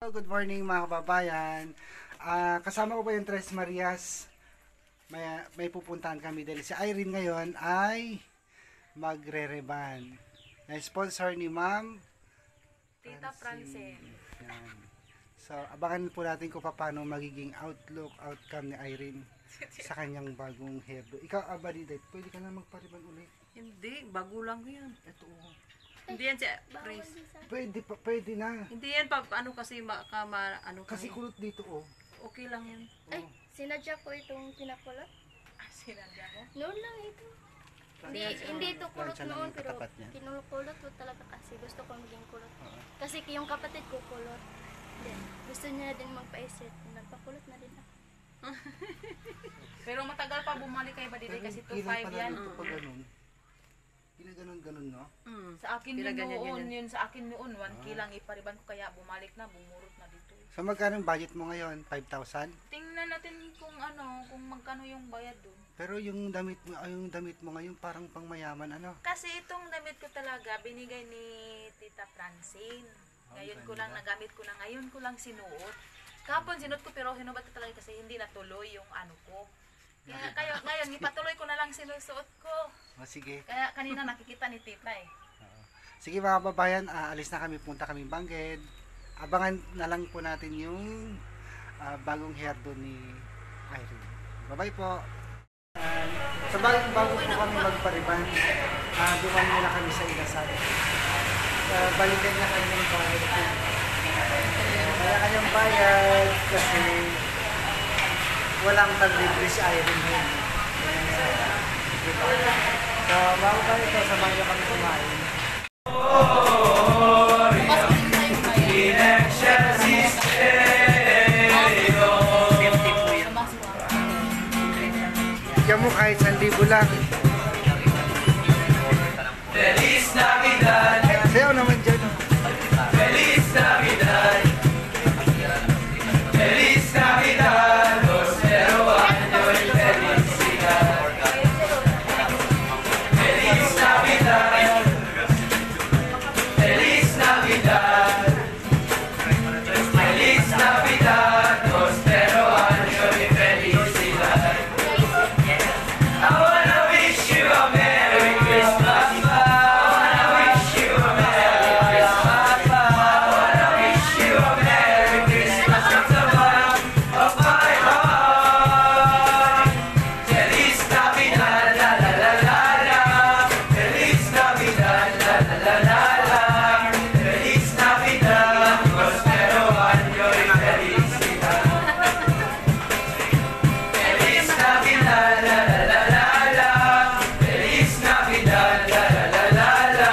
Good morning mga kababayan. Kasama ko po yung Tres Marias. May pupuntahan kami dahil si Irene ngayon ay magre-reban. Na-sponsor ni Ma'am Tita Francine. Yan. So, abangan po natin kung paano magiging outcome ni Irene sa kanyang bagong hairdo. Ikaw, Abadiday, pwede ka na magpariban ulit. Hindi, bago lang yan. Ito. Hindi yan siya, Chris. Pwede na. Hindi yan pa, ano kasi, ano Kasi kulot dito, oh. Okay lang yan. Ay, sinadya ko itong pinakulot. Sinadya mo? Noon lang ito. Hindi ito kulot noon, pero kinukulot ko talaga kasi gusto ko maging kulot. Kasi yung kapatid ko kulot. Then, gusto niya din magpa-isit. Nagpakulot na din ako. Pero matagal pa bumalik kayo ba dito kasi 2.5 yan. Ginaganon-ganon, no? Sa akin yun sa akin noon, 1K lang ipariban ko kaya bumalik na, bumurot na dito. So magkano budget mo ngayon? 5,000? Tingnan natin kung magkano yung bayad doon. Pero yung damit mo ngayon parang pangmayaman, ano? Kasi itong damit ko talaga binigay ni Tita Francine. Ngayon ko lang nagamit ko na, ngayon ko lang sinuot. Kahapon sinuot ko pero hinubat ko talaga kasi hindi natuloy yung ano ko. Kaya ngayon ipatuloy ko na lang sinusuot ko. Sige. Kaya kanina nakikita ni Tita eh. Sige mga kababayan, alis na kami, punta kami Bangged. Abangan na lang po natin yung bagong hairdo ni Irene. Bye-bye po. Sa bago po kami magpariban, duman muna kami sa Inasal. Balikan na kami ng bayad. Kaya kanyang bayad kasi walang taglibre si Irene ngayon. So, bago pa ito, samahan niyo kami kumain. Bigyan mo kahit 1,000 lang. Feliz Navidad. Sayaw naman dyan. Feliz Navidad. Feliz Navidad. Prospero año y felicidad. Feliz Navidad. Feliz Navidad. Feliz Navidad. Prospero año y felicidad. I wanna wish you a Merry Christmas. I wanna wish you a Merry Christmas. I wanna wish you a Merry Christmas from the bottom of my heart. Feliz Navidad, la la la la la. Feliz Navidad, la la la la la. Feliz Navidad, prospero año y felicidad. Feliz Navidad, la la la la la. Feliz Navidad, la la la la la.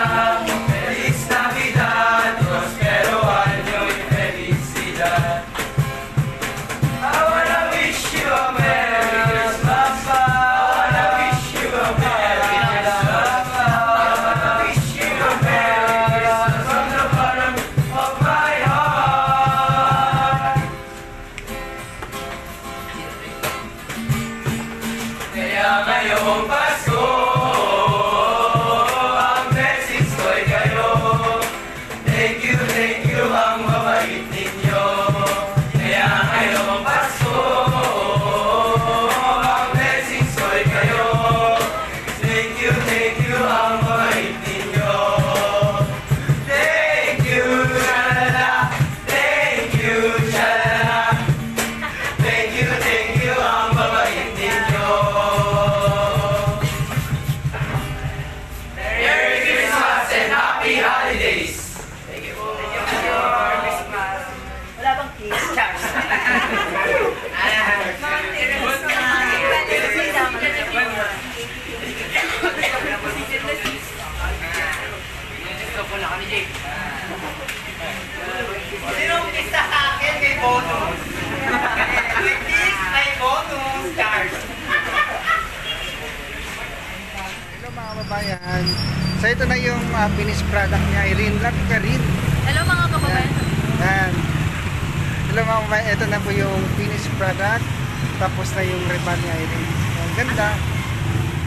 Feliz Navidad, prospero año y felicidad. I wanna wish you a Merry Christmas. I wanna wish you a Merry Christmas. I wanna wish you a Merry Christmas from the bottom of my heart. Kaya ngayong Pasko, ang blessings ko'y kayo. Thank you ang mabait ninyo. Kaya ngayong Pasko, ang blessings ko'y kayo. Thank you ang mabait ninyo. Thank you, shalala. Thank you, shalala. Thank you ang mabait ninyo. Merry Christmas and Happy Holidays! Thank you po. Merry Christmas. Wala bang kiss? Charles. Sinong kiss sa akin may bonus? With this, may bonus, Charles. Hello mga kababayan. So ito na yung finished product ni Irene. Love ka rin. Hello mga kababayan. Yan. Hello mga kababayan. Ito na po yung finished product. Tapos na yung reban ni Irene. Ang ganda.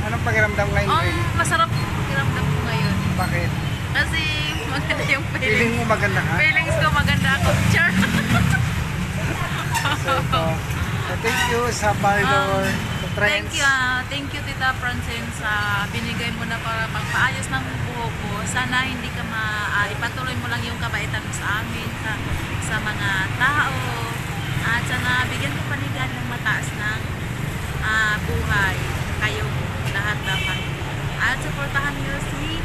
Anong pakiramdam ngayon, Irene? Masarap pakiramdam ko ngayon. Bakit? Kasi maganda yung Feeling mo maganda ka? feelings ko maganda ako. Char. Thank you sa Baldor, sa Trends. Thank you Tita Francine sa binigay mo na para pagpaayos ng buhok ko. Sana hindi ka ipatuloy mo lang yung kabaitan mo sa amin, sa mga tao. At sana bigyan mo panigan ng mataas ng buhay kayong lahat na pamilya. At supportahan niyo si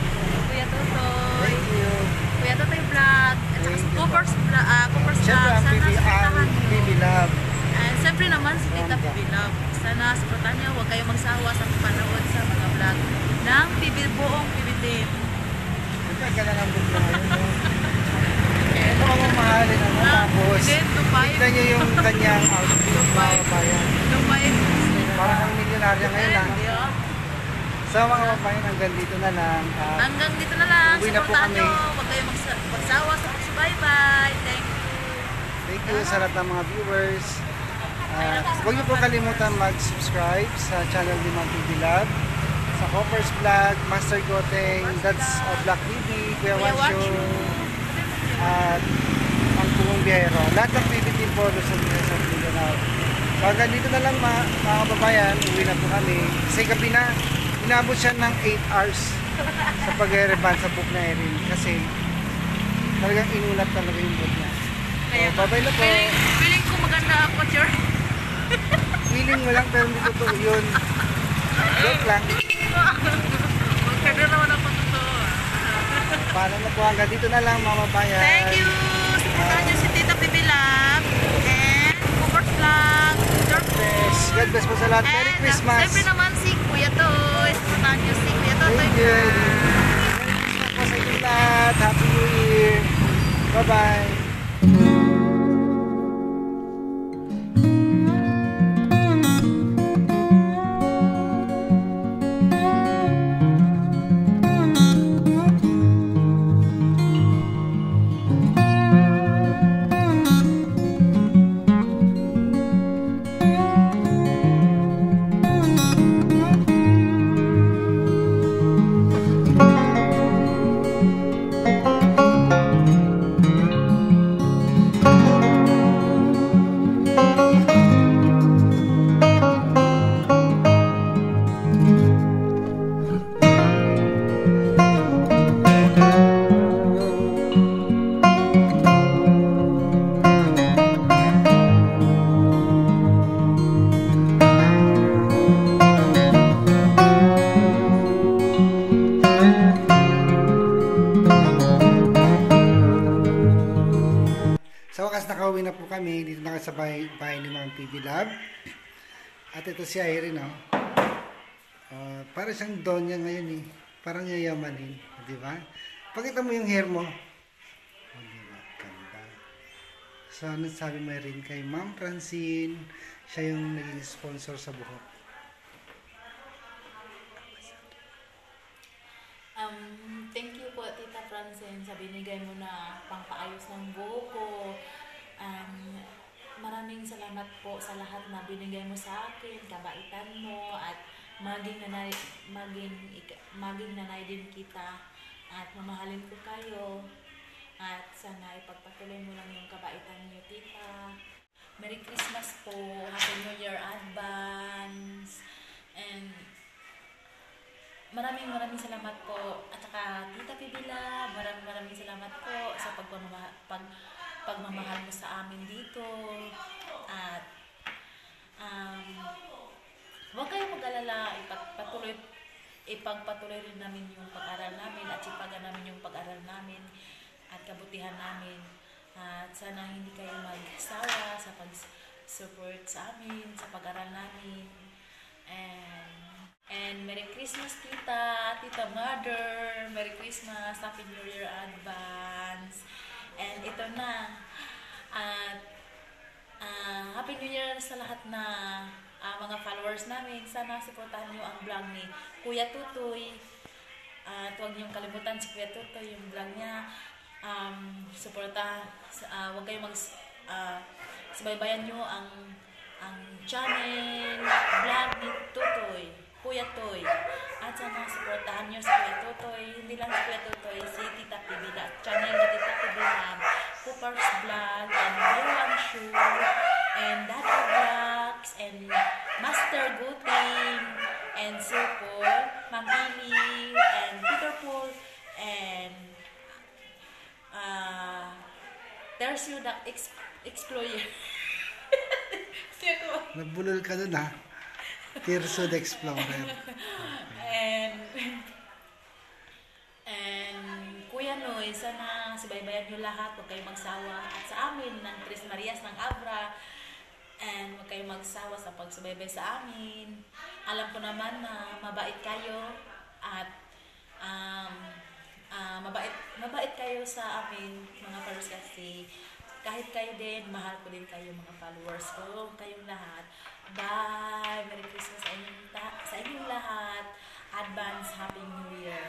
Kuya Totoy. Thank you. Kuya Totoy Vlog. At saka si Coopers Vlog. Siyempre ang Sana supportahan niyo. PB Love. Siyempre naman si Tita PB Love. Sana supportahan niyo. Huwag kayong magsawa sa panood sa mga vlog ng buong PB Team. Siyempre ka na lang bukla ngayon. Ito ang mamahalin ang tapos. Tignan niyo yung kanyang outfit. Mga kabayan. Parang ang milyonarya ngayon lang. So mga kabayan, hanggang dito na lang. Hanggang dito na lang. Uwi na po Supportahan kami. niyo. Huwag kayong magsawa sa pagsubaybay. Thank you. Thank you sa lahat ng mga viewers. Huwag niyo po kalimutan mag-subscribe sa channel ni Ma'am PB Love, sa Coppers Vlog, Master Goteng, That's Black TV, Kuya Wansho, at ang Pungong Biyahero. Lahat ng PB Team po sa video na. So hanggang dito na lang mga kababayan, uwi na po kami. Kasi gabi na, inabot siya ng 8 hours sa pag-reban sa book na Erin. Kasi talagang inulat talaga yung book niya. So, bye-bye na po. Feeling ko maganda ako, George. Feeling mo lang pero hindi totoo yun. Joke lang. Magkada naman ako totoo. Paano na po hanggang dito na lang mga bayan. Thank you. Supportahan niyo si Tita PB Love and Coopers Vlog. God bless po sa lahat. Merry Christmas. Siyempre naman si Kuya Toy. Supportahan niyo si Kuya Toy. Thank you. Merry Christmas po sa inyo lahat. Happy New Year. Bye-bye. Sa wakas nakauwi na po kami. Dito na sa bahay ni Ma'am PB Love. At ito si Irene, no? Para siyang donya ngayon eh. Parang yayamanin. Di ba? Pakita mo yung hair mo. Di ba? Ganda. So, ano sabi mo rin kay Ma'am Francine? Siya yung naging sponsor sa buhok. Thank you po Tita Francine sa binigay mo na pangpaayos ng buhok ko. Maraming salamat po sa lahat na binigay mo sa akin, kabaitan mo at maging nanay din kita at mamahalin ko kayo at sana ipagpatuloy mo lang yung kabaitan niyo Tita. Merry Christmas po, Happy New Year advance, and maraming salamat po at saka Tita PB Love, maraming salamat po sa pagmamahal mo sa amin dito at huwag kayong mag-alala, ipagpatuloy rin namin yung pag-aral namin at sipagan namin yung pag-aral namin at kabutihan namin at sana hindi kayo magsawa sa pag-support sa amin, sa pag-aral namin. And Merry Christmas Tita Mother, Merry Christmas, Happy New Year advance. And ito na, at Happy New Year sa lahat na mga followers namin. Sana supportahan nyo ang vlog ni Kuya Tutoy. At huwag niyong kalimutan si Kuya Tutoy, yung vlog niya. Huwag kayong subaybayan nyo ang channel, vlog ni Tutoy, Kuya Toy. At sana supportahan nyo si Kuya Tutoy. Hindi lang si Kuya Tutoy, si Tita PB Love, channel ni Tita PB Love, Coopers Vlog, and Kuya Wansho, and Daddy Sister Guting and Sir Paul, Ma'am Ili, and Peter Paul, and Tercio the Explorer. Nabulol ka dun ha. Tirso the Explorer. And Kuya Noy, sana subaybayan nyo lahat, huwag kayong magsawa. At sa amin, ng Tres Marias ng Abra, and huwag kayong magsawa sa pagsubaybay sa amin. Alam ko naman na mabait kayo at mabait kayo sa amin, mga followers, kasi kahit kayo din, mahal ko din kayo, mga followers ko, kayong lahat. Bye! Merry Christmas sa inyong lahat. Advance Happy New Year!